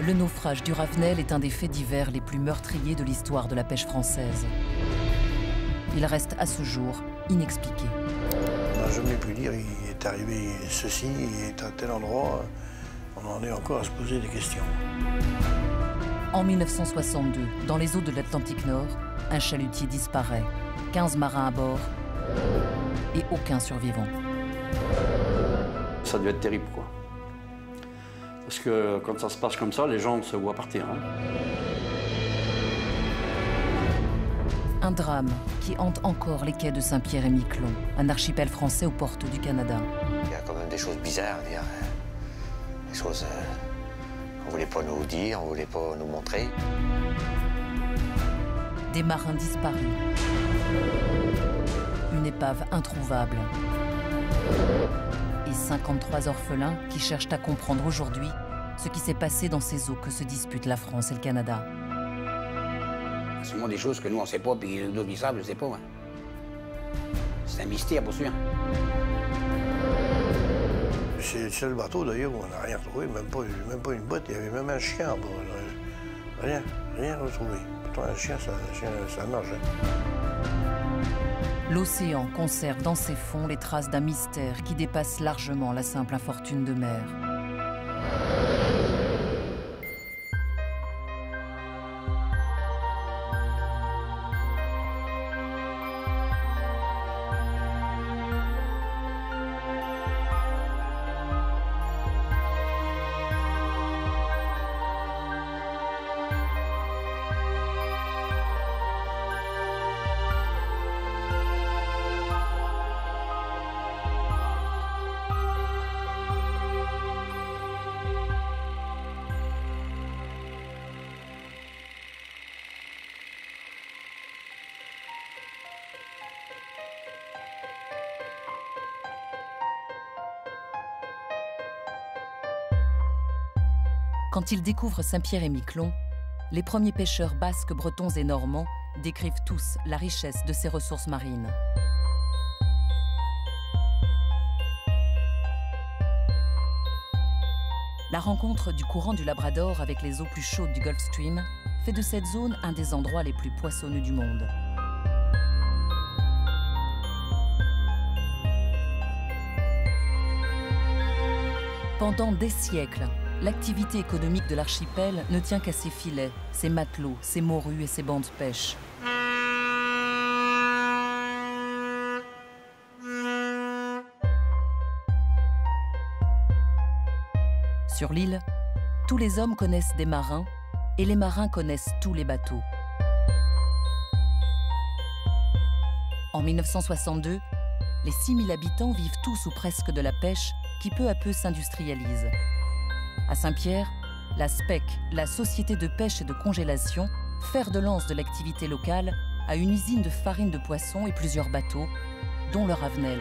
Le naufrage du Ravenel est un des faits divers les plus meurtriers de l'histoire de la pêche française. Il reste à ce jour inexpliqué. On n'a jamais pu dire il est arrivé ceci, il est à tel endroit. On en est encore à se poser des questions. En 1962, dans les eaux de l'Atlantique Nord, un chalutier disparaît. 15 marins à bord et aucun survivant. Ça devait être terrible, quoi. Parce que quand ça se passe comme ça, les gens se voient partir. Hein. Un drame qui hante encore les quais de Saint-Pierre-et-Miquelon, un archipel français aux portes du Canada. Il y a quand même des choses bizarres à dire. Des choses qu'on ne voulait pas nous dire, on ne voulait pas nous montrer. Des marins disparus. Une épave introuvable. Et 53 orphelins qui cherchent à comprendre aujourd'hui ce qui s'est passé dans ces eaux que se disputent la France et le Canada. C'est souvent des choses que nous, on ne sait pas, puis d'autres qui savent, je ne sais pas. Hein. C'est un mystère, pour sûr. C'est le seul bateau, d'ailleurs, où on n'a rien retrouvé, même pas une botte, il y avait même un chien à bord. Rien retrouvé. Pourtant, un chien, ça nage. L'océan conserve dans ses fonds les traces d'un mystère qui dépasse largement la simple infortune de mer. Quand ils découvrent Saint-Pierre-et-Miquelon, les premiers pêcheurs basques, bretons et normands décrivent tous la richesse de ces ressources marines. La rencontre du courant du Labrador avec les eaux plus chaudes du Gulf Stream fait de cette zone un des endroits les plus poissonneux du monde. Pendant des siècles, l'activité économique de l'archipel ne tient qu'à ses filets, ses matelots, ses morues et ses bancs de pêche. Sur l'île, tous les hommes connaissent des marins et les marins connaissent tous les bateaux. En 1962, les 6000 habitants vivent tous ou presque de la pêche qui peu à peu s'industrialise. À Saint-Pierre, la SPEC, la Société de pêche et de congélation, fer de lance de l'activité locale, a une usine de farine de poisson et plusieurs bateaux, dont le Ravenel.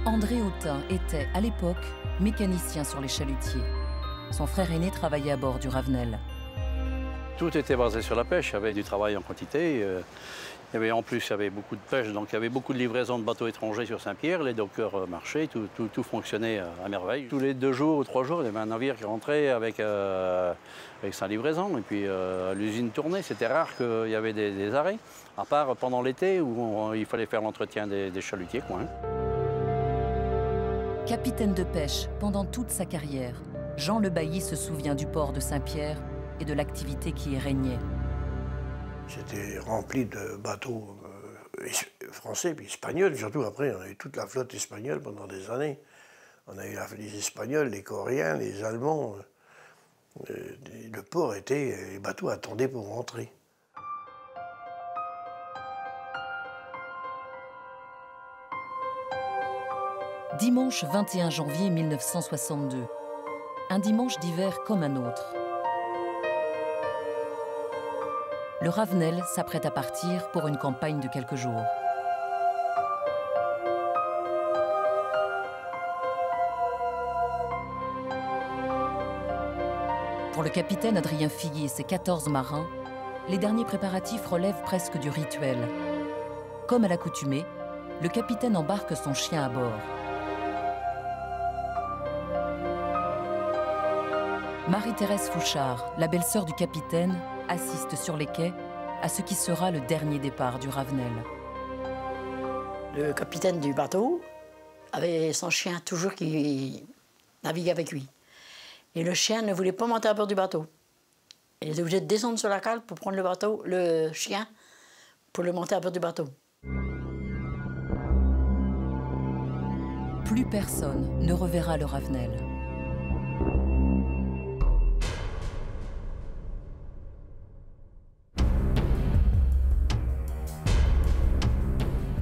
André Autin était, à l'époque, mécanicien sur les chalutiers. Son frère aîné travaillait à bord du Ravenel. Tout était basé sur la pêche, il y avait du travail en quantité. En plus, il y avait beaucoup de pêche, donc il y avait beaucoup de livraisons de bateaux étrangers sur Saint-Pierre. Les dockers marchaient, tout fonctionnait à merveille. Tous les 2 jours ou 3 jours, il y avait un navire qui rentrait avec sa livraison. Et puis l'usine tournait, c'était rare qu'il y avait des arrêts, à part pendant l'été où il fallait faire l'entretien des chalutiers, quoi, hein. Capitaine de pêche pendant toute sa carrière, Jean Le Bailly se souvient du port de Saint-Pierre et de l'activité qui y régnait. C'était rempli de bateaux français puis espagnols, surtout après. On a eu toute la flotte espagnole pendant des années. On a eu les Espagnols, les Coréens, les Allemands. Le port était... Les bateaux attendaient pour rentrer. Dimanche 21 janvier 1962. Un dimanche d'hiver comme un autre. Le Ravenel s'apprête à partir pour une campagne de quelques jours. Pour le capitaine Adrien Filly et ses 14 marins, les derniers préparatifs relèvent presque du rituel. Comme à l'accoutumée, le capitaine embarque son chien à bord. Marie-Thérèse Fouchard, la belle-sœur du capitaine, assiste sur les quais à ce qui sera le dernier départ du Ravenel. Le capitaine du bateau avait son chien toujours qui naviguait avec lui. Et le chien ne voulait pas monter à bord du bateau. Il était obligé de descendre sur la cale pour prendre le chien, pour le monter à bord du bateau. Plus personne ne reverra le Ravenel.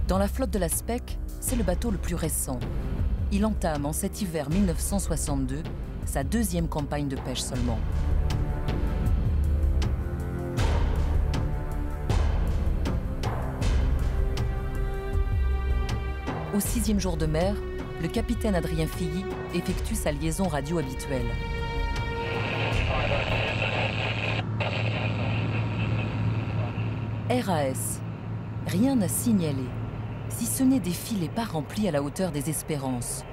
Dans la flotte de la SPEC, c'est le bateau le plus récent. Il entame en cet hiver 1962 sa deuxième campagne de pêche seulement. Au 6e jour de mer, le capitaine Adrien Filly effectue sa liaison radio habituelle. RAS. Rien n'a signalé, si ce n'est des filets pas remplis à la hauteur des espérances.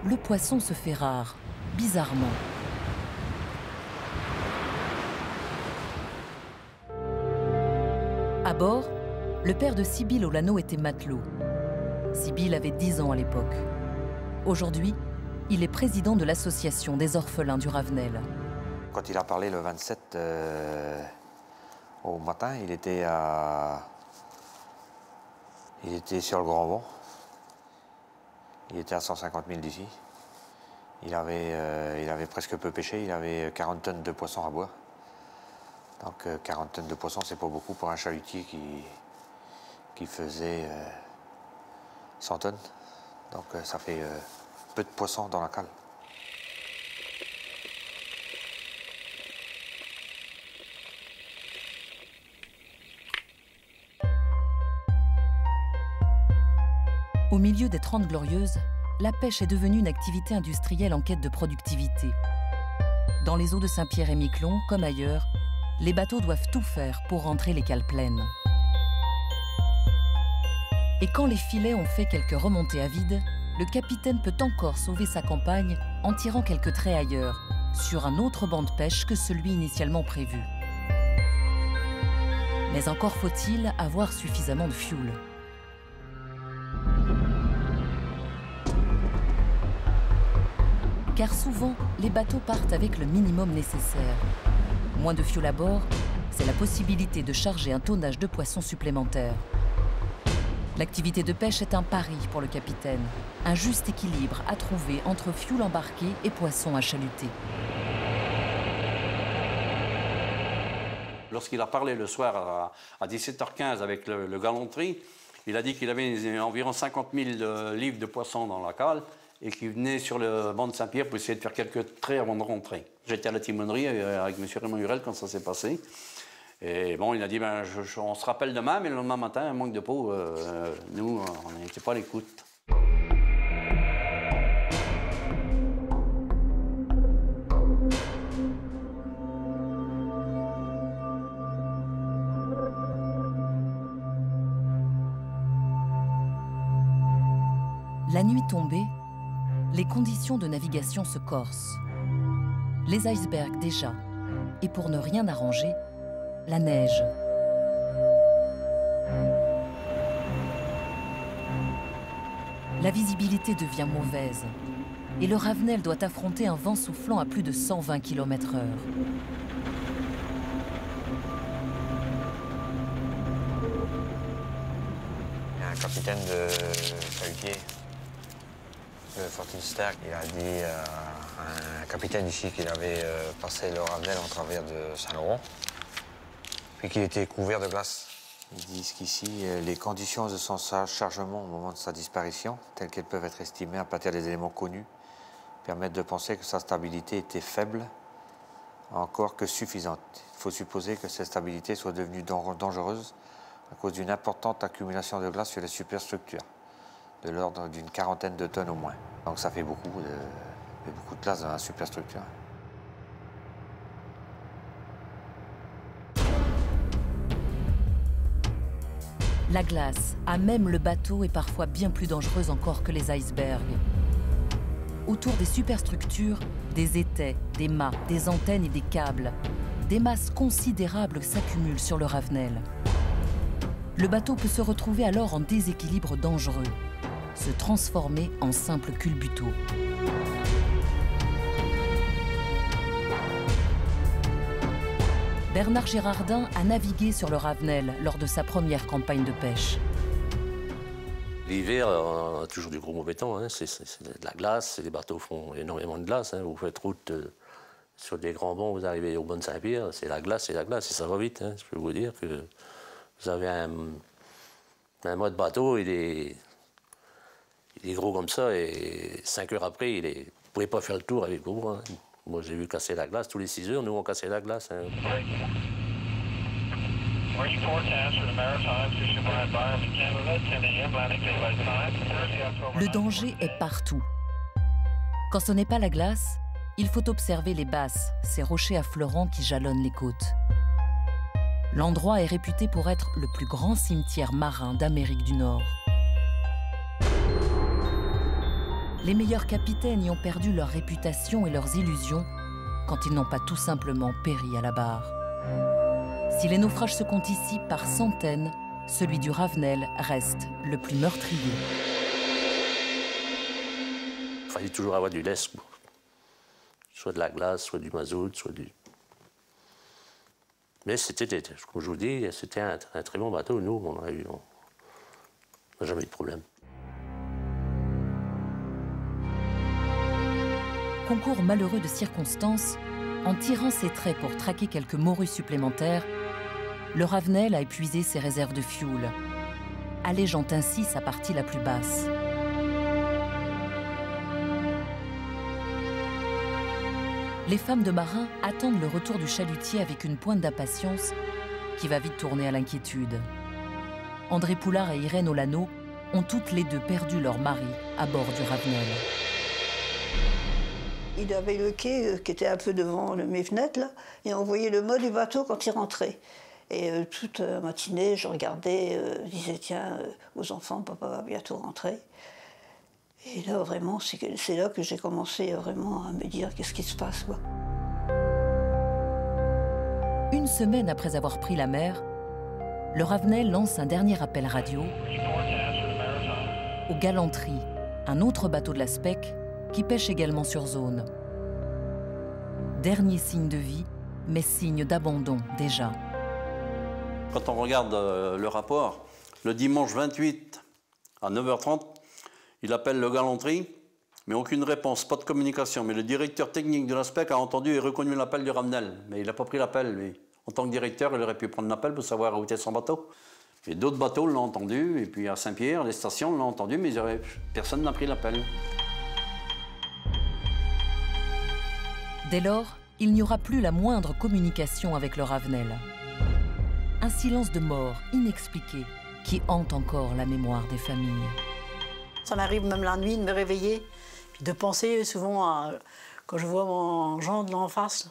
Le poisson se fait rare, bizarrement. À bord, le père de Sybille Olano était matelot. Sybille avait 10 ans à l'époque. Aujourd'hui, il est président de l'association des orphelins du Ravenel. Quand il a parlé le 27 au matin, il était sur le Grand Vent. Il était à 150 000 d'ici. Il avait presque peu pêché, il avait 40 tonnes de poissons à boire. Donc 40 tonnes de poissons, c'est pas beaucoup pour un chalutier qui faisait 100 tonnes. Donc ça fait peu de poissons dans la cale. Au milieu des 30 Glorieuses, la pêche est devenue une activité industrielle en quête de productivité. Dans les eaux de Saint-Pierre et Miquelon, comme ailleurs, les bateaux doivent tout faire pour rentrer les cales pleines. Et quand les filets ont fait quelques remontées à vide, le capitaine peut encore sauver sa campagne en tirant quelques traits ailleurs, sur un autre banc de pêche que celui initialement prévu. Mais encore faut-il avoir suffisamment de fioul. Car souvent, les bateaux partent avec le minimum nécessaire. Moins de fioul à bord, c'est la possibilité de charger un tonnage de poissons supplémentaire. L'activité de pêche est un pari pour le capitaine. Un juste équilibre à trouver entre fioul embarqué et poissons à chaluter. Lorsqu'il a parlé le soir à 17h15 avec le galanterie, il a dit qu'il avait environ 50 000 livres de poissons dans la cale et qu'il venait sur le banc de Saint-Pierre pour essayer de faire quelques traits avant de rentrer. J'étais à la timonerie avec M. Raymond Hurel quand ça s'est passé. Et bon, il a dit, on se rappelle demain, mais le lendemain matin, un manque de peau, nous, on n'était pas à l'écoute. La nuit tombée, les conditions de navigation se corsent. Les icebergs déjà, et pour ne rien arranger, la neige. La visibilité devient mauvaise et le Ravenel doit affronter un vent soufflant à plus de 120 km/h. Il y a un capitaine de chalutier, le Fortinster, il a dit à un capitaine ici qu'il avait passé le Ravenel en travers de Saint-Laurent, puis qu'il était couvert de glace. Ils disent qu'ici, les conditions de son chargement au moment de sa disparition, telles qu'elles peuvent être estimées à partir des éléments connus, permettent de penser que sa stabilité était faible, encore que suffisante. Il faut supposer que cette stabilité soit devenue dangereuse à cause d'une importante accumulation de glace sur les superstructures, de l'ordre d'une 40aine de tonnes au moins. Donc ça fait beaucoup de glace dans la superstructure. La glace, à même le bateau, est parfois bien plus dangereuse encore que les icebergs. Autour des superstructures, des étais, des mâts, des antennes et des câbles, des masses considérables s'accumulent sur le Ravenel. Le bateau peut se retrouver alors en déséquilibre dangereux, se transformer en simple culbuto. Bernard Gérardin a navigué sur le Ravenel lors de sa première campagne de pêche. L'hiver, on a toujours du gros mauvais temps, hein. C'est de la glace, les bateaux font énormément de glace, hein. Vous faites route sur des grands bancs, vous arrivez au Bonne Saint-Pierre, c'est la glace, et ça va vite, hein. Je peux vous dire que vous avez un mode bateau, il est gros comme ça, et 5 heures après, vous ne pouvez pas faire le tour avec vous, hein. Moi, j'ai vu casser la glace. Tous les 6 heures, nous, on cassait la glace. Hein. Le danger est partout. Quand ce n'est pas la glace, il faut observer les basses, ces rochers affleurants qui jalonnent les côtes. L'endroit est réputé pour être le plus grand cimetière marin d'Amérique du Nord. Les meilleurs capitaines y ont perdu leur réputation et leurs illusions quand ils n'ont pas tout simplement péri à la barre. Si les naufrages se comptent ici par centaines, celui du Ravenel reste le plus meurtrier. Il fallait toujours avoir du lest, soit de la glace, soit du mazout, soit du... Mais c'était, comme je vous dis, c'était un très bon bateau. Nous, on n'a jamais eu de problème. Concours malheureux de circonstances, en tirant ses traits pour traquer quelques morues supplémentaires, le Ravenel a épuisé ses réserves de fioul, allégeant ainsi sa partie la plus basse. Les femmes de marins attendent le retour du chalutier avec une pointe d'impatience qui va vite tourner à l'inquiétude. André Poulard et Irène Olano ont toutes les deux perdu leur mari à bord du Ravenel. Il avait le quai qui était un peu devant mes fenêtres, là, et on voyait le mât du bateau quand il rentrait. Et toute la matinée, je regardais, je disais, tiens, aux enfants, papa va bientôt rentrer. Et là, vraiment, c'est là que j'ai commencé vraiment à me dire, qu'est-ce qui se passe, quoi. Une semaine après avoir pris la mer, le Ravenel lance un dernier appel radio aux Galanteries, un autre bateau de la SPEC, qui pêche également sur zone. Dernier signe de vie, mais signe d'abandon déjà. Quand on regarde le rapport, le dimanche 28 à 9h30, il appelle le Galanterie, mais aucune réponse, pas de communication. Mais le directeur technique de la SPEC a entendu et reconnu l'appel du Ravenel. Mais il n'a pas pris l'appel, lui. En tant que directeur, il aurait pu prendre l'appel pour savoir où était son bateau. Et d'autres bateaux l'ont entendu, et puis à Saint-Pierre, les stations l'ont entendu, mais personne n'a pris l'appel. Dès lors, il n'y aura plus la moindre communication avec le Ravenel. Un silence de mort inexpliqué qui hante encore la mémoire des familles. Ça m'arrive même la nuit de me réveiller, puis de penser souvent à, quand je vois mon gendre en face,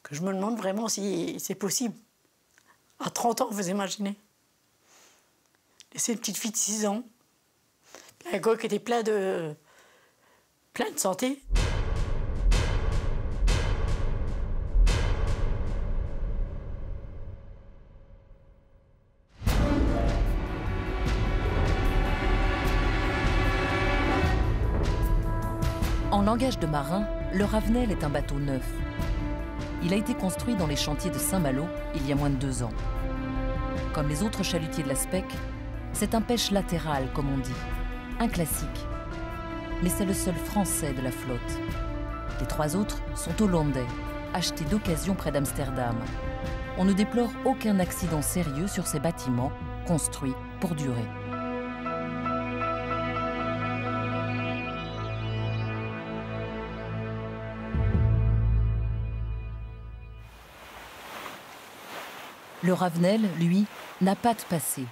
que je me demande vraiment si c'est possible. À 30 ans, vous imaginez. Laisser une petite fille de 6 ans, un gars qui était plein de santé. En langage de marin, le Ravenel est un bateau neuf. Il a été construit dans les chantiers de Saint-Malo il y a moins de 2 ans. Comme les autres chalutiers de la SPEC, c'est un pêche latéral, comme on dit, un classique. Mais c'est le seul français de la flotte. Les 3 autres sont hollandais, achetés d'occasion près d'Amsterdam. On ne déplore aucun accident sérieux sur ces bâtiments construits pour durer. Le Ravenel, lui, n'a pas de passé,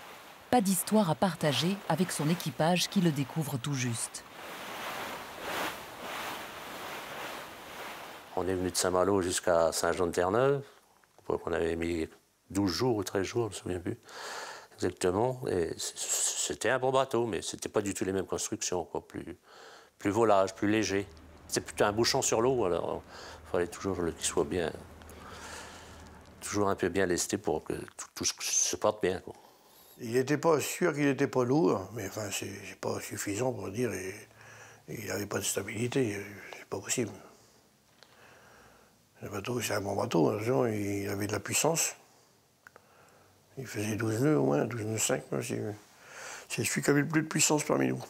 pas d'histoire à partager avec son équipage qui le découvre tout juste. On est venu de Saint-Malo jusqu'à Saint-Jean-de-Terre-Neuve. On avait mis 12 jours ou 13 jours, je ne me souviens plus. exactement. Et c'était un bon bateau, mais c'était pas du tout les mêmes constructions, quoi. Plus volage, plus léger. C'est plutôt un bouchon sur l'eau, alors il fallait toujours qu'il soit bien, toujours un peu bien lesté pour que tout se porte bien, quoi. Il n'était pas sûr qu'il n'était pas lourd, mais enfin, c'est pas suffisant pour dire il n'avait pas de stabilité, c'est pas possible. Le bateau, c'est un bon bateau, il avait de la puissance. Il faisait 12 nœuds au moins, 12 nœuds 5. C'est celui qui avait le plus de puissance parmi nous.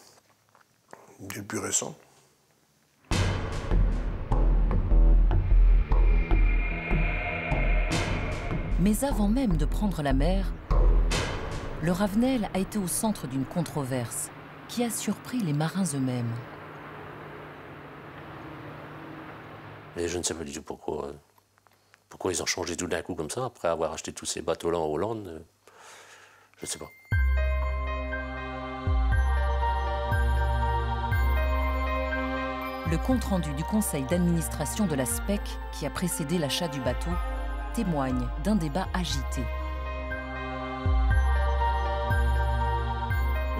C'est le plus récent. Mais avant même de prendre la mer, le Ravenel a été au centre d'une controverse qui a surpris les marins eux-mêmes. Et je ne sais pas du tout pourquoi ils ont changé tout d'un coup comme ça, après avoir acheté tous ces bateaux-là en Hollande. Je ne sais pas. Le compte-rendu du conseil d'administration de la SPEC, qui a précédé l'achat du bateau, témoigne d'un débat agité.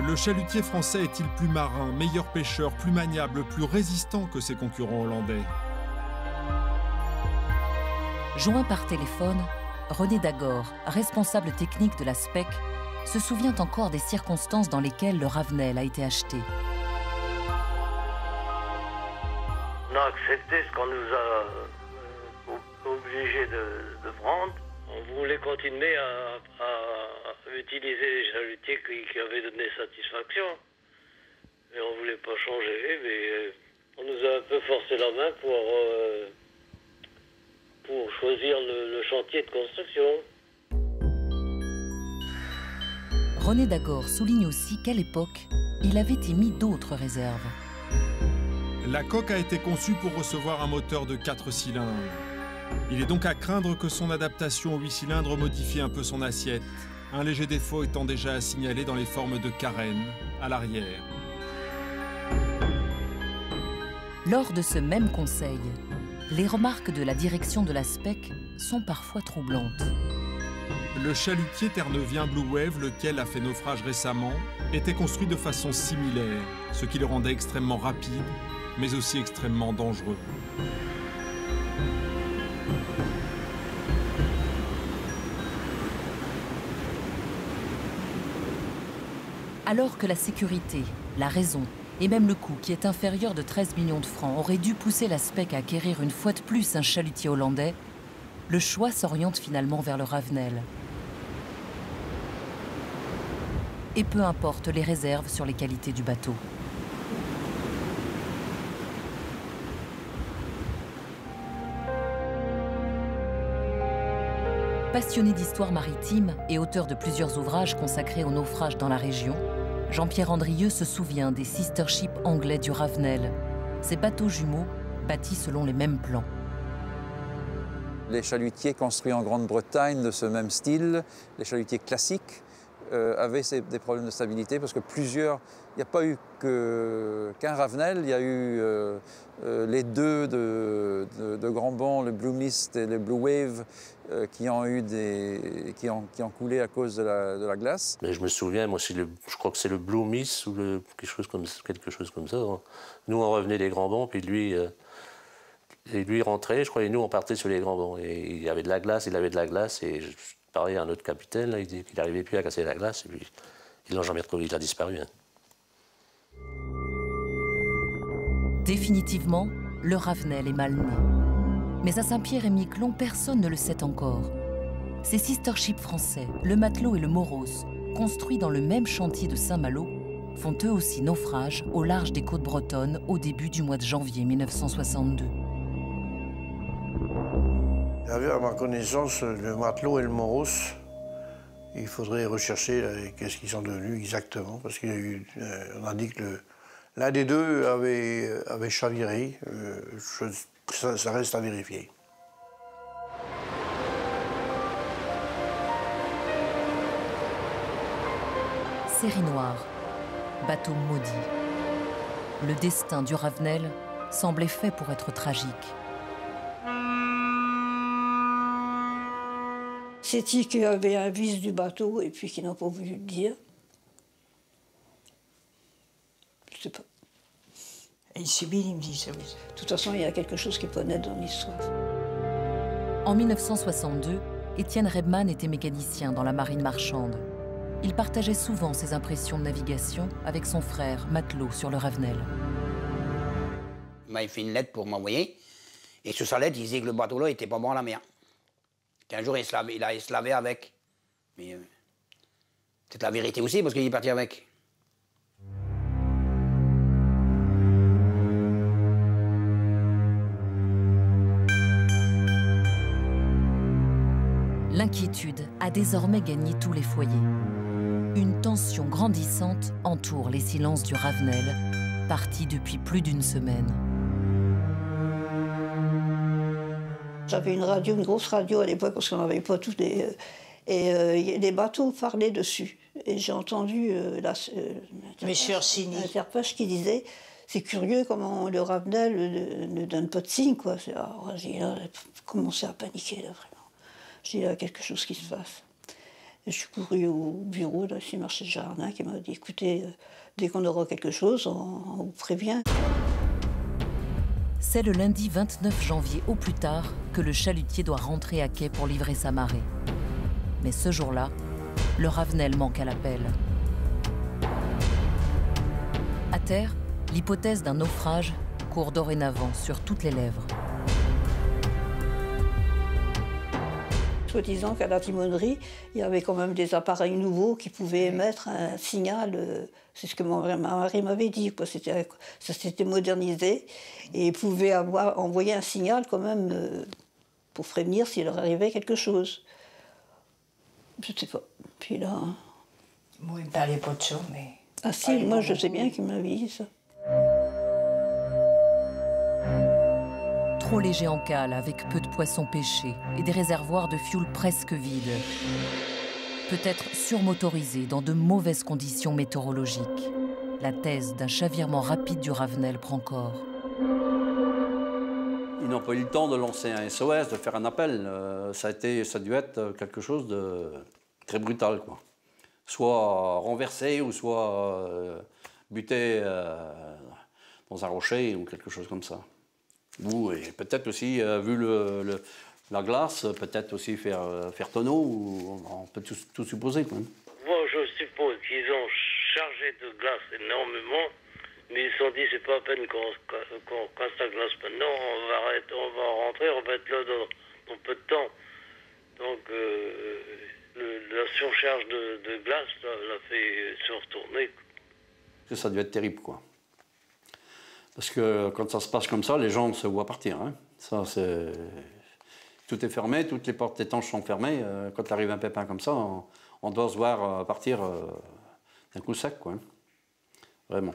Le chalutier français est-il plus marin, meilleur pêcheur, plus maniable, plus résistant que ses concurrents hollandais? Joint par téléphone, René Dagor, responsable technique de la SPEC, se souvient encore des circonstances dans lesquelles le Ravenel a été acheté. On a accepté ce qu'on nous a obligé de prendre. On voulait continuer à utiliser les chalutiers qui avaient donné satisfaction. Mais on ne voulait pas changer, mais on nous a un peu forcé la main pour choisir le chantier de construction. René Dagor souligne aussi qu'à l'époque, il avait émis d'autres réserves. La coque a été conçue pour recevoir un moteur de 4 cylindres. Il est donc à craindre que son adaptation aux 8 cylindres modifie un peu son assiette, un léger défaut étant déjà à signaler dans les formes de carène à l'arrière. Lors de ce même conseil, les remarques de la direction de la SPEC sont parfois troublantes. Le chalutier terre-neuvien Blue Wave, lequel a fait naufrage récemment, était construit de façon similaire, ce qui le rendait extrêmement rapide, mais aussi extrêmement dangereux. Alors que la sécurité, la raison et même le coût, qui est inférieur de 13 millions de francs, aurait dû pousser la SPEC à acquérir une fois de plus un chalutier hollandais, le choix s'oriente finalement vers le Ravenel. Et peu importe les réserves sur les qualités du bateau. Passionné d'histoire maritime et auteur de plusieurs ouvrages consacrés aux naufrages dans la région, Jean-Pierre Andrieux se souvient des sister ships anglais du Ravenel, ces bateaux jumeaux bâtis selon les mêmes plans. Les chalutiers construits en Grande-Bretagne de ce même style, les chalutiers classiques, avaient des problèmes de stabilité parce que il n'y a pas eu qu'un Ravenel, il y a eu les deux de Grand Bond, le Blue Mist et le Blue Wave, qui ont coulé à cause de la glace. Mais je me souviens, moi, je crois que c'est le Blue Mist ou quelque chose comme ça. Hein. Nous, on revenait des Grands Bonds, puis lui rentrait, je crois, et nous, on partait sur les Grands Bonds. Et il y avait de la glace, et je parlais à un autre capitaine, là, il disait qu'il n'arrivait plus à casser la glace, et puis ils l'ont jamais retrouvé, il a disparu. Hein. Définitivement, le Ravenel est mal né. Mais à Saint-Pierre-et-Miquelon, personne ne le sait encore. Ces sister ships français, le Matelot et le Moros, construits dans le même chantier de Saint-Malo, font eux aussi naufrage au large des côtes bretonnes au début du mois de janvier 1962. À ma connaissance, le Matelot et le Moros, il faudrait rechercher qu'est-ce qu'ils sont devenus exactement, parce qu'on a dit que l'un des deux avait chaviré. Ça reste à vérifier. Série noire, bateau maudit. Le destin du Ravenel semblait fait pour être tragique. C'est-il qu'il y avait un vice du bateau et puis qu'il n'a pas voulu le dire? Je ne sais pas. Et Sibylle, il me dit ça, oui. De toute façon, il y a quelque chose qui est pas net dans l'histoire. En 1962, Étienne Rebmann était mécanicien dans la marine marchande. Il partageait souvent ses impressions de navigation avec son frère, matelot sur le Ravenel. Il m'avait fait une lettre pour m'envoyer. Et sur sa lettre, il disait que le bateau-là était pas bon à la mer. Qu'un jour, il allait se laver avec. Mais c'est la vérité aussi, parce qu'il est parti avec. L'inquiétude a désormais gagné tous les foyers. Une tension grandissante entoure les silences du Ravenel, parti depuis plus d'une semaine. J'avais une radio, une grosse radio à l'époque, parce qu'on n'avait pas tous des... les bateaux parlaient dessus. Et j'ai entendu l'interprète qui disait « C'est curieux comment le Ravenel ne donne pas de signe, quoi. » J'ai commencé à paniquer, là, vraiment. J'ai dit, il y a quelque chose qui se passe. Et je suis courue au bureau, là, chez Marché de Jardin, qui m'a dit, écoutez, dès qu'on aura quelque chose, on vous prévient. C'est le lundi 29 janvier au plus tard que le chalutier doit rentrer à quai pour livrer sa marée. Mais ce jour-là, le Ravenel manque à l'appel. À terre, l'hypothèse d'un naufrage court dorénavant sur toutes les lèvres. Soi-disant qu'à la timonerie, il y avait quand même des appareils nouveaux qui pouvaient émettre un signal. C'est ce que ma mari m'avait dit, quoi. Ça s'était modernisé et ils pouvaient envoyer un signal quand même pour prévenir s'il leur arrivait quelque chose. Je ne sais pas. Puis là... Moi, il ne parlait pas de ça, mais... Ah si, moi je sais bien qu'il m'avait dit ça. Trop léger en cale, avec peu de poissons pêchés et des réservoirs de fioul presque vides. Peut-être surmotorisé dans de mauvaises conditions météorologiques. La thèse d'un chavirement rapide du Ravenel prend corps. Ils n'ont pas eu le temps de lancer un SOS, de faire un appel. Ça a dû être quelque chose de très brutal, quoi. Soit renversé ou soit buté dans un rocher ou quelque chose comme ça. Ou peut-être aussi, vu la glace, peut-être aussi faire tonneau, ou on peut tout supposer, quoi. Moi, je suppose qu'ils ont chargé de glace énormément, mais ils se sont dit, c'est pas à peine qu'on casse la glace maintenant, on va rentrer, on va être là dans peu de temps. Donc, la surcharge de glace l'a fait se retourner. Ça a dû être terrible, quoi. Parce que quand ça se passe comme ça, les gens se voient partir, hein. Ça, tout est fermé, toutes les portes étanches sont fermées. Quand il arrive un pépin comme ça, on doit se voir partir d'un coup sec, quoi. Vraiment.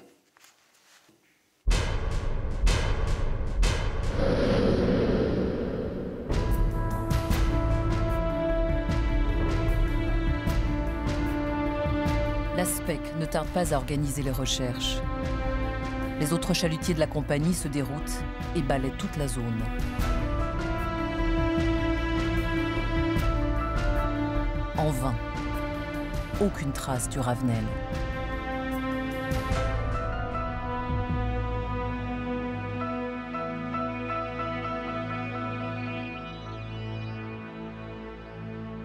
La SPEC ne tarde pas à organiser les recherches. Les autres chalutiers de la compagnie se déroutent et balaient toute la zone. En vain. Aucune trace du Ravenel.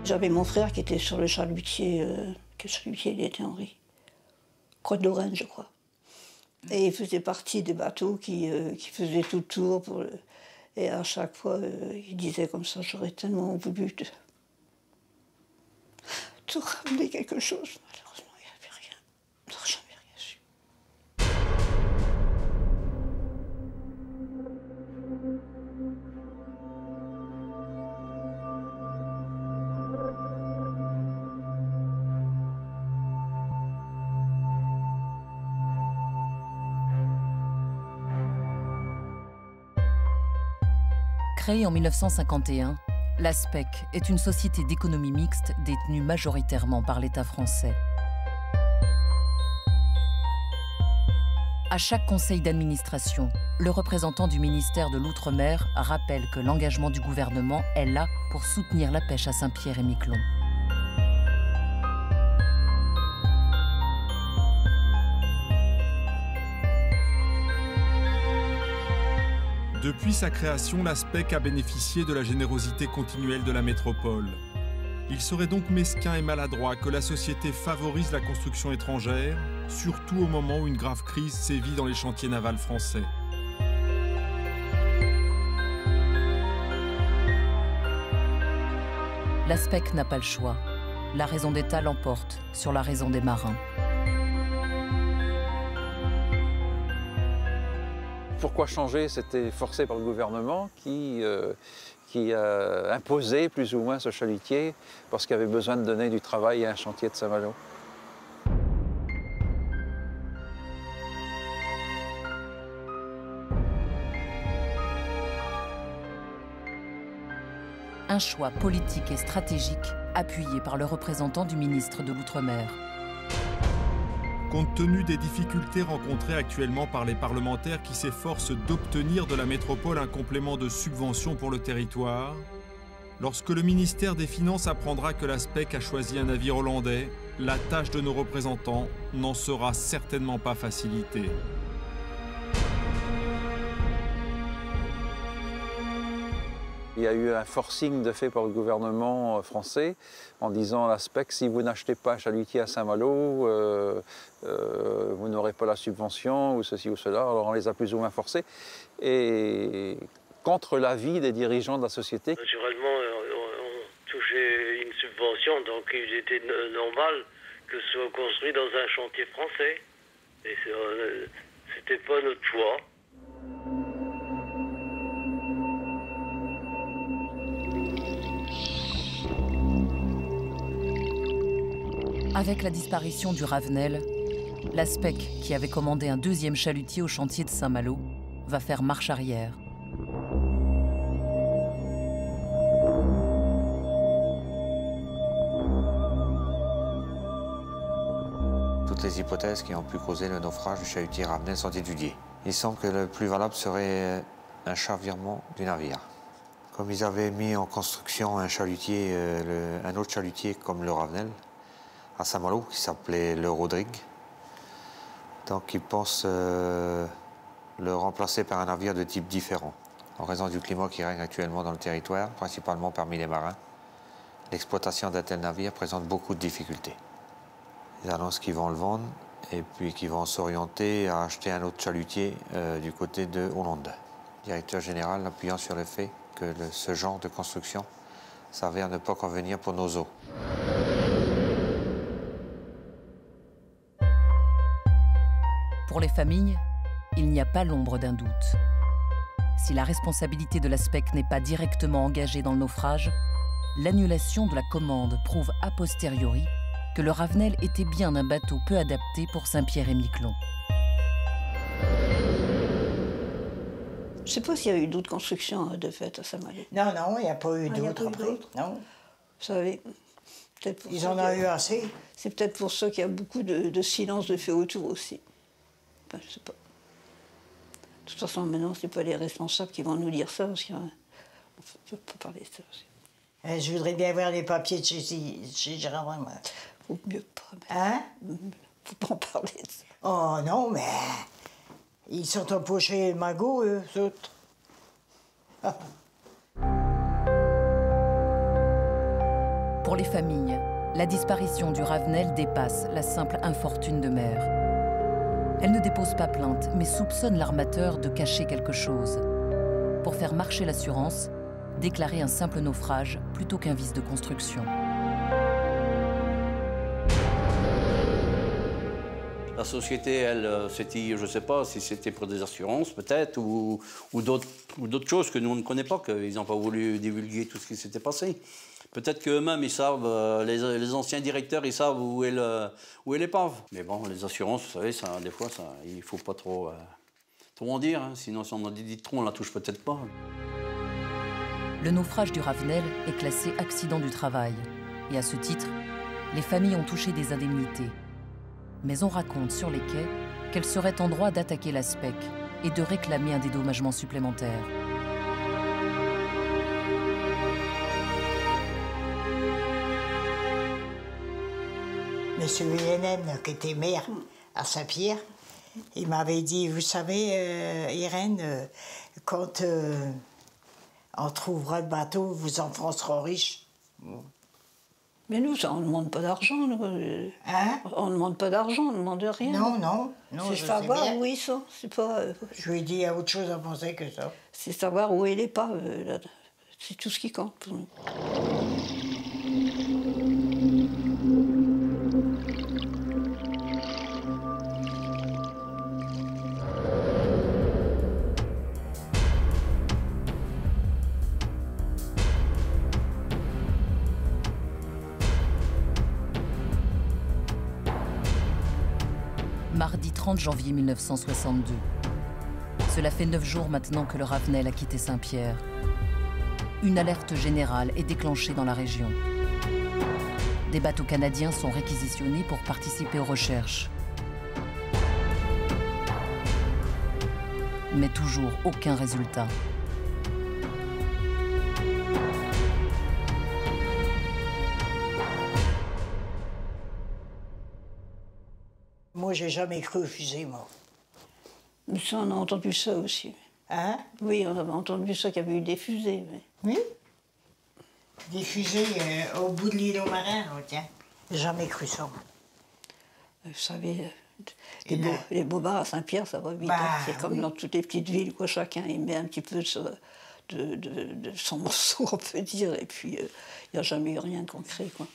J'avais mon frère qui était sur le chalutier, quel chalutier il était, Henri? Croix de Lorraine, je crois. Et il faisait partie des bateaux qui faisaient tout le tour. Et à chaque fois, il disait comme ça, j'aurais tellement voulu te ramener quelque chose. Malheureusement, il n'y avait rien. On n'a jamais rien su. Créée en 1951, la SPEC est une société d'économie mixte détenue majoritairement par l'État français. À chaque conseil d'administration, le représentant du ministère de l'Outre-mer rappelle que l'engagement du gouvernement est là pour soutenir la pêche à Saint-Pierre-et-Miquelon. Depuis sa création, la SPEC a bénéficié de la générosité continuelle de la métropole. Il serait donc mesquin et maladroit que la société favorise la construction étrangère, surtout au moment où une grave crise sévit dans les chantiers navals français. La SPEC n'a pas le choix. La raison d'État l'emporte sur la raison des marins. Pourquoi changer? C'était forcé par le gouvernement qui a imposé plus ou moins ce chalutier parce qu'il avait besoin de donner du travail à un chantier de Saint-Malo. Un choix politique et stratégique appuyé par le représentant du ministre de l'Outre-mer. Compte tenu des difficultés rencontrées actuellement par les parlementaires qui s'efforcent d'obtenir de la métropole un complément de subvention pour le territoire, lorsque le ministère des Finances apprendra que la SPEC a choisi un navire hollandais, la tâche de nos représentants n'en sera certainement pas facilitée. Il y a eu un forcing de fait par le gouvernement français en disant à la SPEC, si vous n'achetez pas un chalutier à Saint-Malo, vous n'aurez pas la subvention ou ceci ou cela. Alors on les a plus ou moins forcés. Et contre l'avis des dirigeants de la société. Naturellement, on touchait une subvention, donc il était normal que ce soit construit dans un chantier français. Et c'était pas notre choix. Avec la disparition du Ravenel, la SPEC, qui avait commandé un deuxième chalutier au chantier de Saint-Malo, va faire marche arrière. Toutes les hypothèses qui ont pu causer le naufrage du chalutier Ravenel sont étudiées. Il semble que le plus valable serait un chavirement du navire. Comme ils avaient mis en construction un chalutier, un autre chalutier comme le Ravenel, à Saint-Malo, qui s'appelait le Rodrigue. Donc ils pensent le remplacer par un navire de type différent. En raison du climat qui règne actuellement dans le territoire, principalement parmi les marins, l'exploitation d'un tel navire présente beaucoup de difficultés. Ils annoncent qu'ils vont le vendre et puis qu'ils vont s'orienter à acheter un autre chalutier du côté de Hollande. Le directeur général appuyant sur le fait que ce genre de construction s'avère ne pas convenir pour nos eaux. Pour les familles, il n'y a pas l'ombre d'un doute. Si la responsabilité de la SPEC n'est pas directement engagée dans le naufrage, l'annulation de la commande prouve a posteriori que le Ravenel était bien un bateau peu adapté pour Saint-Pierre-et-Miquelon. Je ne sais pas s'il y a eu d'autres constructions de fait à Saint-Malo. Non, non, il n'y a pas eu d'autres. Non. Vous savez, ils en ont eu assez. C'est peut-être pour ça qu'il y a beaucoup de silence de fait autour aussi. Enfin, je sais pas. De toute façon, maintenant, ce n'est pas les responsables qui vont nous dire ça, parce qu'on ne peut pas parler de ça aussi. Je voudrais bien voir les papiers de chez Gérard. Faut mieux pas. Hein? Faut pas en parler de ça. Oh non, mais ils sont empochés magot, eux autres. Pour les familles, la disparition du Ravenel dépasse la simple infortune de mer. Elle ne dépose pas plainte, mais soupçonne l'armateur de cacher quelque chose. Pour faire marcher l'assurance, déclarer un simple naufrage plutôt qu'un vice de construction. La société, elle, c'était, je ne sais pas si c'était pour des assurances peut-être, ou d'autres choses que nous on ne connaît pas, qu'ils n'ont pas voulu divulguer tout ce qui s'était passé. Peut-être qu'eux-mêmes, ils savent, les anciens directeurs, ils savent où est l'épave. Mais bon, les assurances, vous savez, ça, des fois, ça, il ne faut pas trop en dire. Hein. Sinon, si on en dit trop, on ne la touche peut-être pas. Le naufrage du Ravenel est classé accident du travail. Et à ce titre, les familles ont touché des indemnités. Mais on raconte sur les quais qu'elle serait en droit d'attaquer la SPEC et de réclamer un dédommagement supplémentaire. Monsieur Hénène, qui était maire à Saint-Pierre, il m'avait dit, vous savez, Irène, quand on trouvera le bateau, vos enfants seront riches. Mais nous, ça, on ne demande pas d'argent. Hein? On ne demande pas d'argent, on ne demande rien. Non, c'est savoir où ils sont. C'est pas. Je lui ai dit, il y a autre chose à penser que ça. C'est savoir où il est pas. C'est tout ce qui compte pour nous. Mardi 30 janvier 1962. Cela fait 9 jours maintenant que le Ravenel a quitté Saint-Pierre. Une alerte générale est déclenchée dans la région. Des bateaux canadiens sont réquisitionnés pour participer aux recherches. Mais toujours aucun résultat. Moi, j'ai jamais cru aux fusées, moi. Mais ça, on a entendu ça aussi. Hein? Oui, on avait entendu ça, qu'il y avait eu des fusées. Mais... Oui? Des fusées au bout de l'île aux marins, tiens. J'ai jamais cru ça. Vous savez, les bobards à Saint-Pierre, ça va vite. Bah, c'est comme dans toutes les petites villes, quoi. Chacun il met un petit peu de son morceau, on peut dire, et puis il n'y a jamais eu rien de concret, quoi.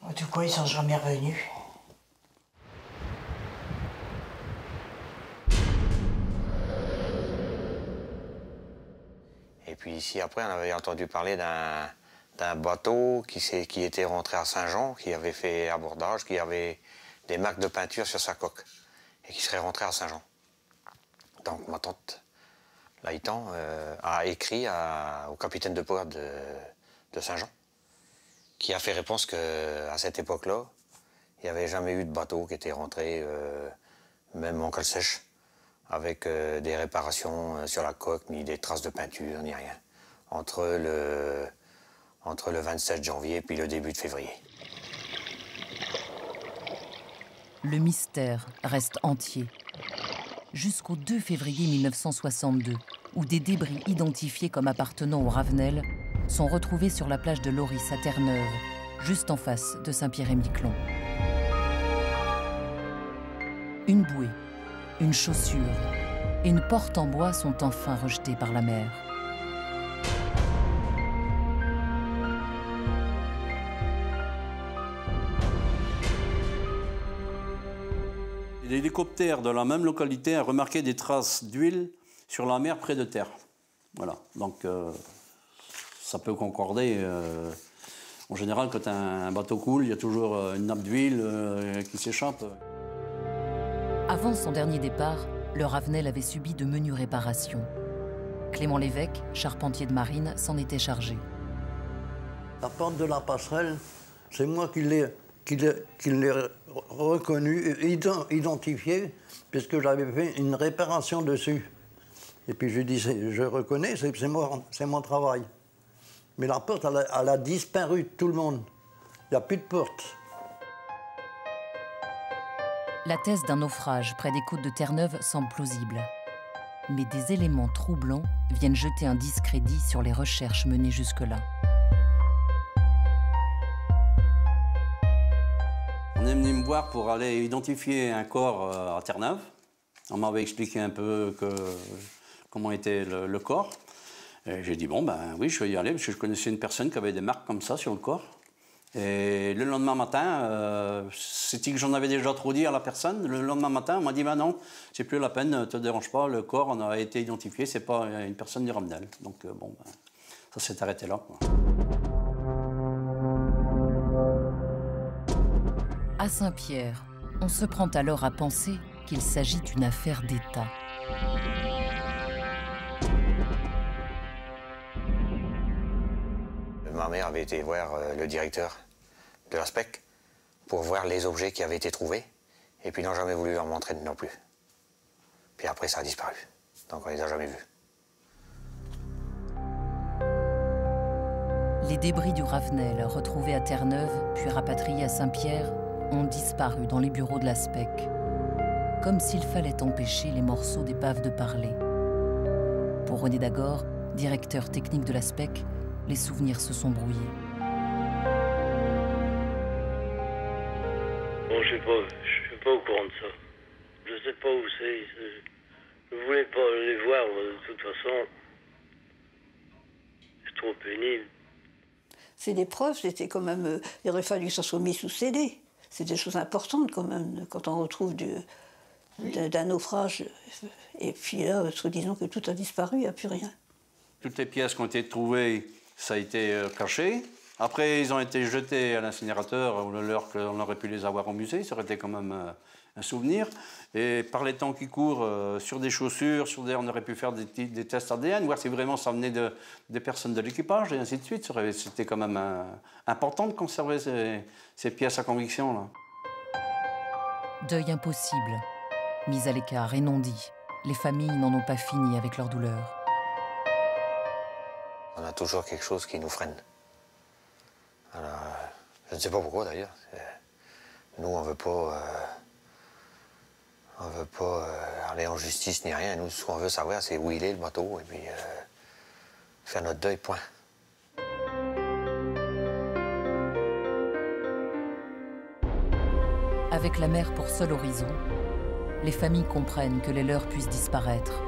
En tout cas, ils sont jamais revenus. Et puis ici, après, on avait entendu parler d'un bateau qui était rentré à Saint-Jean, qui avait fait abordage, qui avait des marques de peinture sur sa coque, et qui serait rentré à Saint-Jean. Donc ma tante, Laïtan, a écrit au capitaine de port de Saint-Jean, qui a fait réponse qu'à cette époque-là, il n'y avait jamais eu de bateau qui était rentré, même en cale sèche, avec des réparations sur la coque, ni des traces de peinture, ni rien, entre le 27 janvier et puis le début de février. Le mystère reste entier. Jusqu'au 2 février 1962, où des débris identifiés comme appartenant au Ravenel sont retrouvés sur la plage de Loris à Terre-Neuve, juste en face de Saint-Pierre-et-Miquelon. Une bouée, une chaussure et une porte en bois sont enfin rejetées par la mer. L'hélicoptère de la même localité a remarqué des traces d'huile sur la mer près de terre. Voilà, donc ça peut concorder. En général, quand un bateau coule, il y a toujours une nappe d'huile qui s'échappe. Avant son dernier départ, le Ravenel avait subi de menues réparations. Clément Lévesque, charpentier de marine, s'en était chargé. La porte de la passerelle, c'est moi qui l'ai reconnu, identifié, puisque j'avais fait une réparation dessus. Et puis je dis, je reconnais, c'est mon travail. Mais la porte, elle a disparu de tout le monde. Il n'y a plus de porte. La thèse d'un naufrage près des côtes de Terre-Neuve semble plausible. Mais des éléments troublants viennent jeter un discrédit sur les recherches menées jusque-là. On est venu me voir pour aller identifier un corps à Terre-Neuve. On m'avait expliqué un peu comment était le corps. J'ai dit, bon, ben oui, je vais y aller, parce que je connaissais une personne qui avait des marques comme ça sur le corps. Et le lendemain matin, c'était que j'en avais déjà trop dit à la personne. Le lendemain matin, on m'a dit, ben non, c'est plus la peine, ne te dérange pas, le corps on a été identifié, c'est pas une personne du Ravenel. Donc bon, ben, ça s'est arrêté là, quoi. À Saint-Pierre, on se prend alors à penser qu'il s'agit d'une affaire d'État. Ma mère avait été voir le directeur de la SPEC pour voir les objets qui avaient été trouvés. Et puis ils n'ont jamais voulu en montrer non plus. Puis après, ça a disparu. Donc on les a jamais vus. Les débris du Ravenel, retrouvés à Terre-Neuve, puis rapatriés à Saint-Pierre, ont disparu dans les bureaux de la SPEC. Comme s'il fallait empêcher les morceaux d'épave de parler. Pour René Dagor, directeur technique de la SPEC, les souvenirs se sont brouillés. Bon, je suis pas au courant de ça. Je sais pas où c'est. Je voulais pas les voir, de toute façon. C'est trop pénible. C'est des preuves, c'était quand même... il aurait fallu que ça soit mis sous CD. C'est des choses importantes quand même, quand on retrouve d'un naufrage. Et puis là, disons que tout a disparu, il n'y a plus rien. Toutes les pièces qui ont été trouvées, ça a été caché. Après, ils ont été jetés à l'incinérateur, on aurait pu les avoir au musée, ça aurait été quand même un souvenir. Et par les temps qui courent, sur des chaussures, on aurait pu faire des tests ADN, voir si vraiment ça venait des personnes de l'équipage, et ainsi de suite. C'était quand même important de conserver ces pièces à conviction, là. Deuil impossible, mis à l'écart et non dit. Les familles n'en ont pas fini avec leur douleur. On a toujours quelque chose qui nous freine. Alors, je ne sais pas pourquoi d'ailleurs. Nous, on ne veut pas aller en justice ni rien. Nous, ce qu'on veut savoir, c'est où il est, le bateau, et puis faire notre deuil, point. Avec la mer pour seul horizon, les familles comprennent que les leurs puissent disparaître.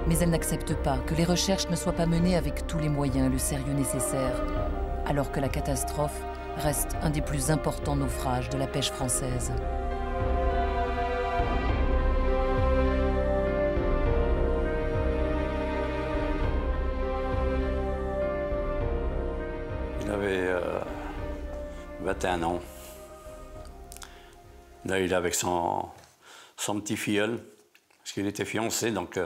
Mais elles n'acceptent pas que les recherches ne soient pas menées avec tous les moyens et le sérieux nécessaire, alors que la catastrophe reste un des plus importants naufrages de la pêche française. Il avait 21 ans. Là, il est avec son petit filleul, parce qu'il était fiancé, donc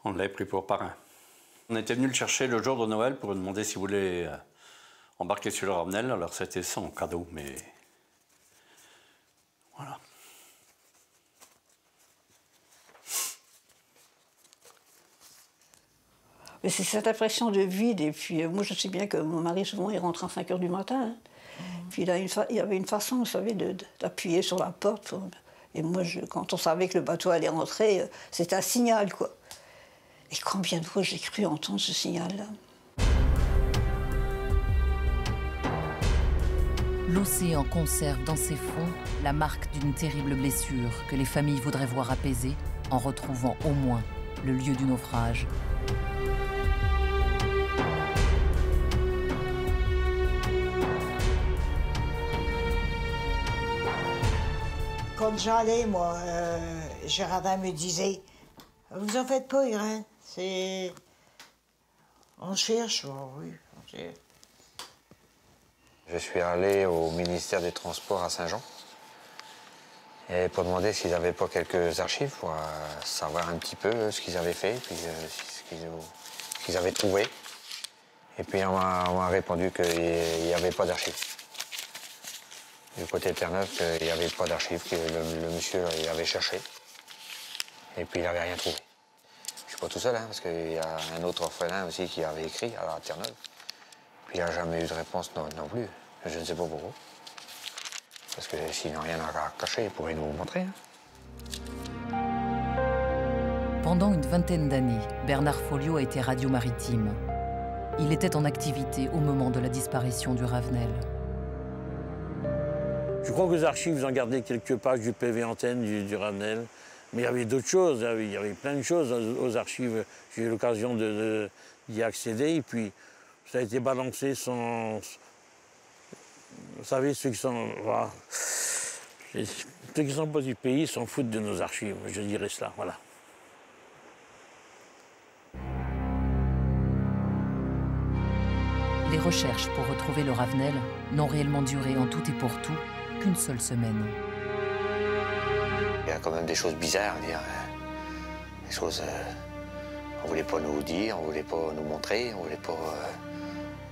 on l'avait pris pour parrain. On était venu le chercher le jour de Noël pour lui demander s'il voulait embarquer sur le Ravenel. Alors c'était son cadeau, mais voilà. Mais c'est cette impression de vide. Et puis moi, je sais bien que mon mari, souvent, il rentre à 5 h du matin. Hein. Puis là, il y avait une façon, vous savez, d'appuyer sur la porte. Et moi, quand on savait que le bateau allait rentrer, c'était un signal, quoi. Et combien de fois j'ai cru entendre ce signal-là. L'océan conserve dans ses fonds la marque d'une terrible blessure que les familles voudraient voir apaisée en retrouvant au moins le lieu du naufrage. Quand j'allais, moi, Gérardin me disait « Vous en faites pas, Irène, c'est... On cherche, oh, oui, on cherche. » Je suis allé au ministère des Transports à Saint-Jean et pour demander s'ils n'avaient pas quelques archives pour savoir un petit peu ce qu'ils avaient fait, puis ce qu'ils avaient trouvé. Et puis on m'a répondu qu'il n'y avait pas d'archives. Du côté de Terre-Neuve, qu'il n'y avait pas d'archives, que le monsieur il avait cherché. Et puis il n'avait rien trouvé. Je ne suis pas tout seul, hein, parce qu'il y a un autre orphelin aussi qui avait écrit à Terre-Neuve. Puis il n'a jamais eu de réponse non plus. Je ne sais pas pourquoi. Parce que s'il n'a rien à cacher, il pourrait nous montrer. Hein. Pendant une vingtaine d'années, Bernard Folliot a été radio maritime. Il était en activité au moment de la disparition du Ravenel. Je crois qu'aux archives, ils ont gardé quelques pages du PV antenne du Ravenel. Mais il y avait d'autres choses, il y avait plein de choses aux archives. J'ai eu l'occasion d'y accéder et puis ça a été balancé sans... Vous savez, ceux qui sont... Voilà. Ceux qui sont pas du pays s'en foutent de nos archives, je dirais cela, voilà. Les recherches pour retrouver le Ravenel n'ont réellement duré en tout et pour tout qu'une seule semaine. Il y a quand même des choses bizarres à dire. Des choses... on ne voulait pas nous dire, on ne voulait pas nous montrer, on ne voulait pas...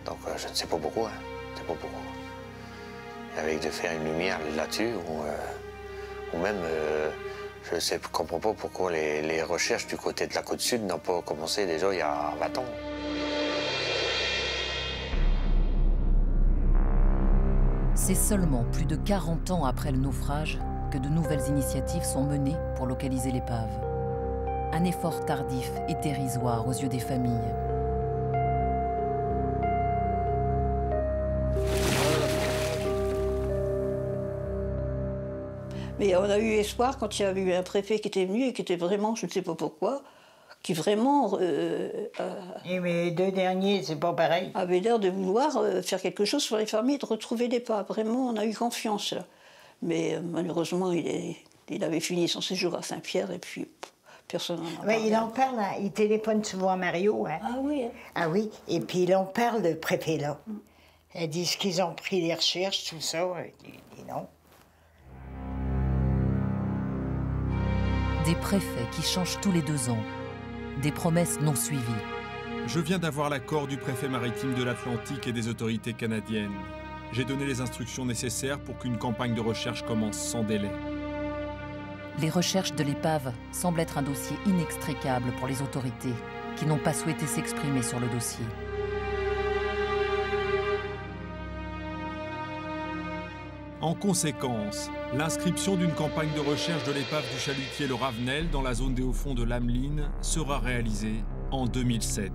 donc je ne sais pas pourquoi. Je ne sais pas pourquoi. avec de faire une lumière là-dessus, ou même, je ne comprends pas pourquoi les recherches du côté de la côte sud n'ont pas commencé déjà il y a 20 ans. C'est seulement plus de 40 ans après le naufrage que de nouvelles initiatives sont menées pour localiser l'épave. Un effort tardif et dérisoire aux yeux des familles. Mais on a eu espoir quand il y avait eu un préfet qui était venu et qui était vraiment, je ne sais pas pourquoi, qui vraiment... Et mais les 2 derniers, c'est pas pareil. Avait l'air de vouloir faire quelque chose pour les familles, de retrouver l'épave. Vraiment, on a eu confiance, là. Mais malheureusement, il avait fini son séjour à Saint-Pierre et puis personne n'en a parlé. Il en parle, hein. Il téléphone souvent à Mario. Hein. Ah oui. Hein. Ah oui, et puis il en parle, le préfet, là. Ils disent qu'ils ont pris les recherches, tout ça. Il dit non. Des préfets qui changent tous les 2 ans. Des promesses non suivies. Je viens d'avoir l'accord du préfet maritime de l'Atlantique et des autorités canadiennes. J'ai donné les instructions nécessaires pour qu'une campagne de recherche commence sans délai. Les recherches de l'épave semblent être un dossier inextricable pour les autorités, qui n'ont pas souhaité s'exprimer sur le dossier. En conséquence, l'inscription d'une campagne de recherche de l'épave du chalutier le Ravenel dans la zone des hauts-fonds de l'Ameline sera réalisée en 2007.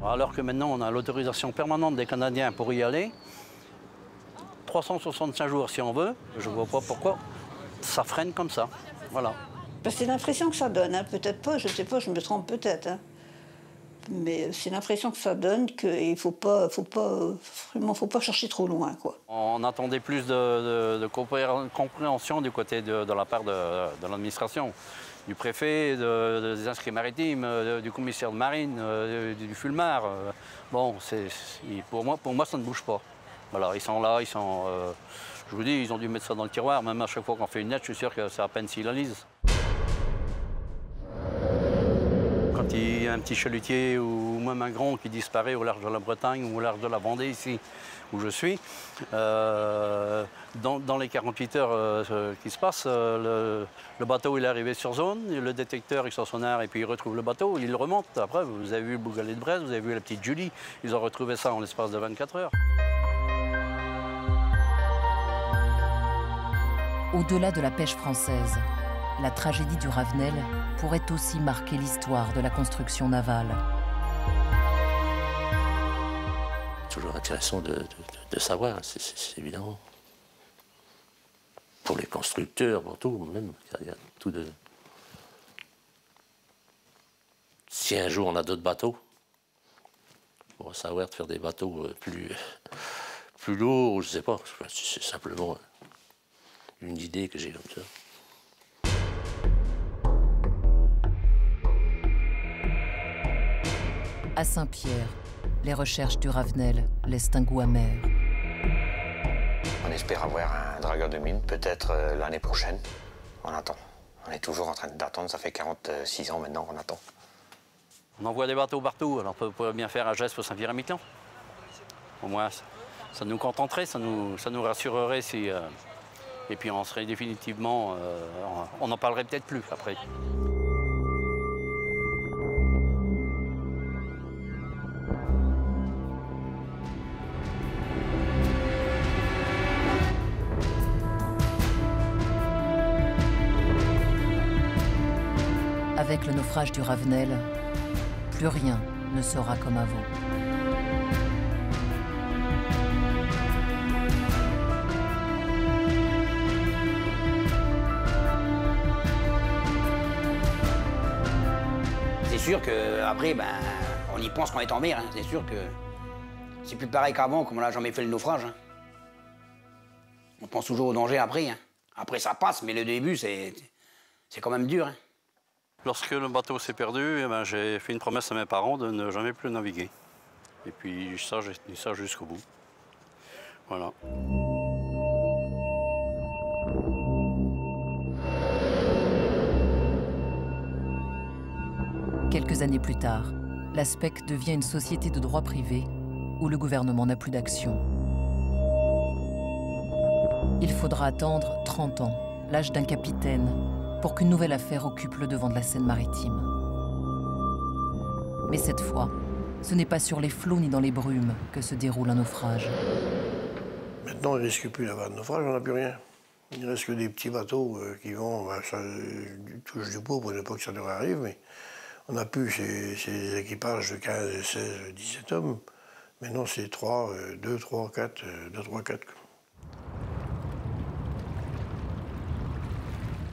Alors que maintenant on a l'autorisation permanente des Canadiens pour y aller, 365 jours si on veut, je ne vois pas pourquoi ça freine comme ça. Voilà. C'est l'impression que ça donne, hein. Peut-être pas, je ne sais pas, je me trompe peut-être. Hein. Mais c'est l'impression que ça donne qu'il ne faut pas chercher trop loin, quoi. On attendait plus de compréhension du côté de la part de l'administration, du préfet, des inscrits maritimes, du commissaire de marine, du Fulmar. Bon, pour moi, ça ne bouge pas. Voilà, ils sont là, je vous dis, ils ont dû mettre ça dans le tiroir. Même à chaque fois qu'on fait une lettre, je suis sûr que c'est à peine s'ils la lisent. Quand il y a un petit chalutier ou même un grand qui disparaît au large de la Bretagne ou au large de la Vendée, ici où je suis, dans les 48 heures qui se passent, le bateau il est arrivé sur zone, le détecteur il sort sonar et puis il retrouve le bateau, il le remonte. Après, vous avez vu le Bougalet de Brest, vous avez vu la petite Julie, ils ont retrouvé ça en l'espace de 24 heures. Au-delà de la pêche française, la tragédie du Ravenel pourrait aussi marquer l'histoire de la construction navale. Toujours intéressant de savoir, c'est évident. Pour les constructeurs, pour tout, même, il y a tout de... Si un jour on a d'autres bateaux, on va savoir de faire des bateaux plus lourds, je ne sais pas, c'est simplement une idée que j'ai comme ça. À Saint-Pierre, les recherches du Ravenel laissent un goût amer. On espère avoir un dragueur de mine, peut-être l'année prochaine. On attend. On est toujours en train d'attendre, ça fait 46 ans maintenant qu'on attend. On envoie des bateaux partout, alors on peut bien faire un geste pour Saint-Pierre-et-Miquelon. Au moins, ça nous contenterait, ça nous rassurerait si... Et puis on serait définitivement... on n'en parlerait peut-être plus après. Avec le naufrage du Ravenel, plus rien ne sera comme avant. C'est sûr qu'après, on y pense quand on est en mer. Hein. C'est sûr que c'est plus pareil qu'avant, comme on n'a jamais fait le naufrage. Hein. On pense toujours au danger après. Hein. Après, ça passe, mais le début, c'est quand même dur. Hein. Lorsque le bateau s'est perdu, j'ai fait une promesse à mes parents de ne jamais plus naviguer. Et puis ça, j'ai tenu ça jusqu'au bout. Voilà. Quelques années plus tard, la SPEC devient une société de droit privé où le gouvernement n'a plus d'action. Il faudra attendre 30 ans, l'âge d'un capitaine, pour qu'une nouvelle affaire occupe le devant de la scène maritime. Mais cette fois, ce n'est pas sur les flots ni dans les brumes que se déroule un naufrage. Maintenant, il ne risque plus d'avoir de naufrage, on n'a plus rien. Il ne reste que des petits bateaux qui vont, ça touche du bout, pour ne pas que ça leur arrive, mais on n'a plus ces équipages de 15, 16, 17 hommes. Maintenant, c'est 2, 3, 4.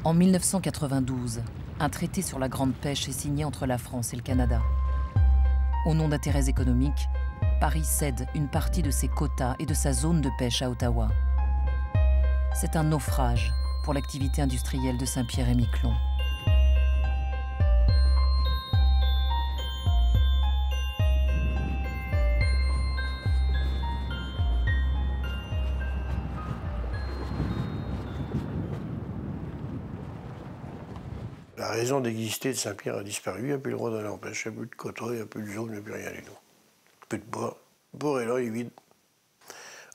En 1992, un traité sur la grande pêche est signé entre la France et le Canada. Au nom d'intérêts économiques, Paris cède une partie de ses quotas et de sa zone de pêche à Ottawa. C'est un naufrage pour l'activité industrielle de Saint-Pierre-et-Miquelon. La raison d'exister de Saint-Pierre a disparu, il n'y a plus le droit d'aller en pêche, il n'y a plus de quotas, il n'y a plus de zone, il n'y a plus rien du tout. Plus de bois. Le bourg est là, il est vide.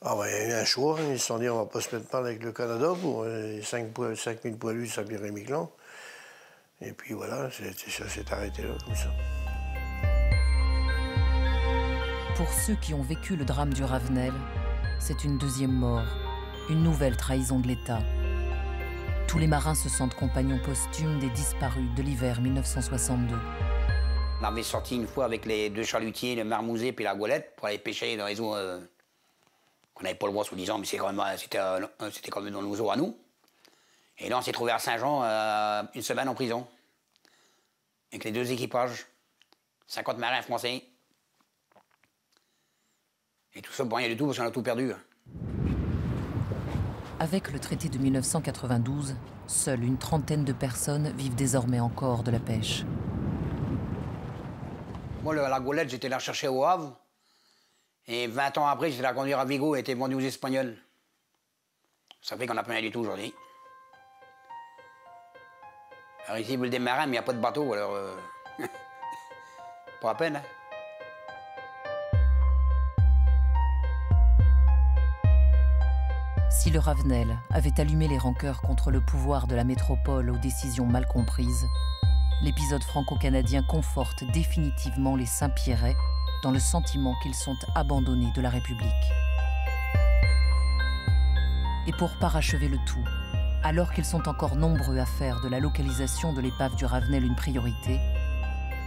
Ah ben, il y a eu un choix, ils se sont dit on va pas se mettre mal avec le Canada pour les 5000 poilus de Saint-Pierre-et-Miquelon. Et puis voilà, ça s'est arrêté là, comme ça. Pour ceux qui ont vécu le drame du Ravenel, c'est une deuxième mort, une nouvelle trahison de l'État. Tous les marins se sentent compagnons posthumes des disparus de l'hiver 1962. On avait sorti une fois avec les 2 chalutiers, le marmouset et la goélette, pour aller pêcher dans les eaux qu'on n'avait pas le droit, soi-disant, mais c'était quand même dans nos eaux à nous. Et là, on s'est trouvé à Saint-Jean une semaine en prison, avec les 2 équipages, 50 marins français. Et tout ça pour rien du tout, parce qu'on a tout perdu. Avec le traité de 1992, seule une trentaine de personnes vivent désormais encore de la pêche. Moi, la goélette, j'étais la chercher au Havre. Et 20 ans après, j'étais la conduire à Vigo et était vendue aux Espagnols. Ça fait qu'on n'a plus rien du tout aujourd'hui. Alors ici, ils veulent des marins, mais il n'y a pas de bateau, alors... pas à peine, hein. Si le Ravenel avait allumé les rancœurs contre le pouvoir de la métropole aux décisions mal comprises, l'épisode franco-canadien conforte définitivement les Saint-Pierrais dans le sentiment qu'ils sont abandonnés de la République. Et pour parachever le tout, alors qu'ils sont encore nombreux à faire de la localisation de l'épave du Ravenel une priorité,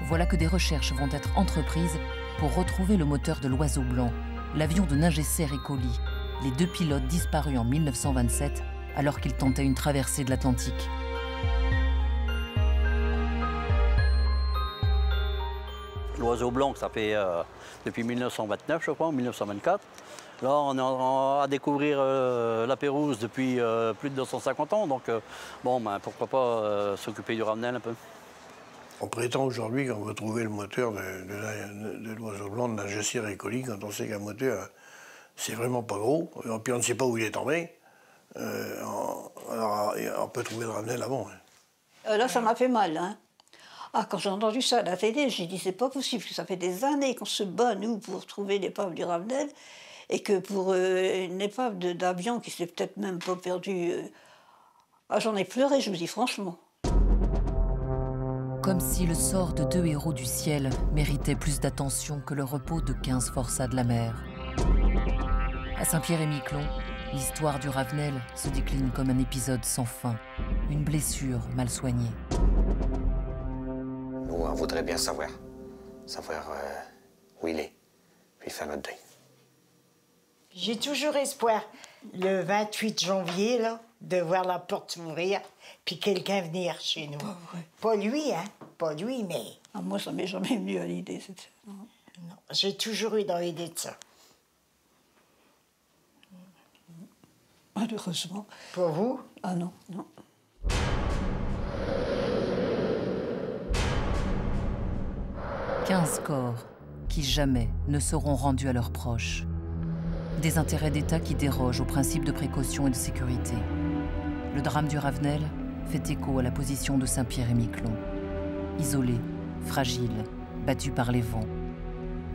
voilà que des recherches vont être entreprises pour retrouver le moteur de l'Oiseau Blanc, l'avion de Ningesser et Colly, les 2 pilotes disparus en 1927 alors qu'ils tentaient une traversée de l'Atlantique. L'Oiseau Blanc, ça fait depuis 1929, je crois, 1924. Là, on est à découvrir la Pérouse depuis plus de 250 ans, donc bon, ben, pourquoi pas s'occuper du Ravenel un peu. On prétend aujourd'hui qu'on va trouver le moteur de l'Oiseau Blanc de Ningesser et Colly quand on sait qu'un moteur, c'est vraiment pas gros, et puis on ne sait pas où il est tombé. Alors, on peut trouver le Ravenel avant. Là, ça m'a fait mal, hein. Ah, quand j'ai entendu ça à la télé, j'ai dit c'est pas possible, ça fait des années qu'on se bat, nous, pour trouver l'épave du Ravenel, et que pour une épave d'avion qui s'est peut-être même pas perdue... Ah, j'en ai pleuré, je me dis franchement. Comme si le sort de 2 héros du ciel méritait plus d'attention que le repos de 15 forçats de la mer. À Saint-Pierre-et-Miquelon, l'histoire du Ravenel se décline comme un épisode sans fin, une blessure mal soignée. Nous, on voudrait bien savoir où il est, puis faire notre deuil. J'ai toujours espoir, le 28 janvier, là, de voir la porte s'ouvrir, puis quelqu'un venir chez nous. Pas lui, hein, pas lui, mais... Ah, moi, ça m'est jamais venu à l'idée, cette... Non, j'ai toujours eu dans l'idée de ça. Malheureusement. Pour vous? Ah non, non. « 15 corps qui jamais ne seront rendus à leurs proches. Des intérêts d'État qui dérogent aux principes de précaution et de sécurité. Le drame du Ravenel fait écho à la position de Saint-Pierre-et-Miquelon. Isolé, fragile, battu par les vents,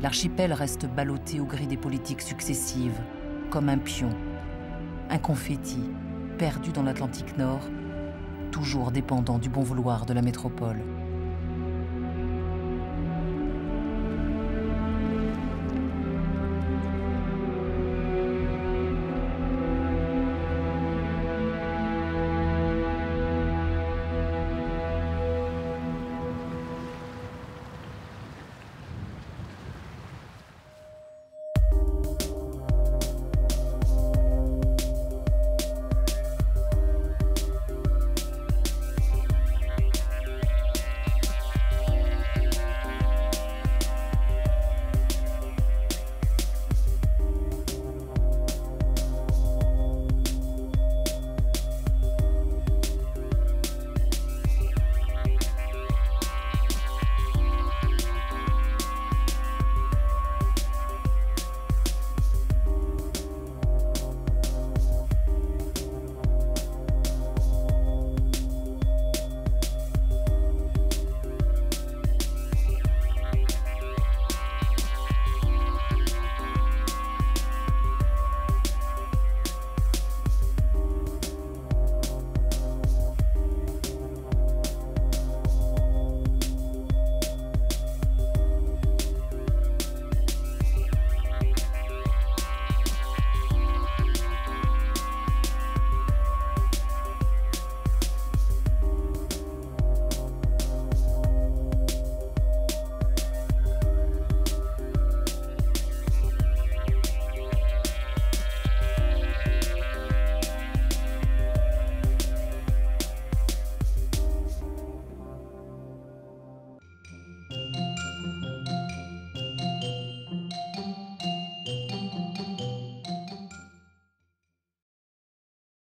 l'archipel reste ballotté au gré des politiques successives, comme un pion. un confetti, perdu dans l'Atlantique Nord, toujours dépendant du bon vouloir de la métropole.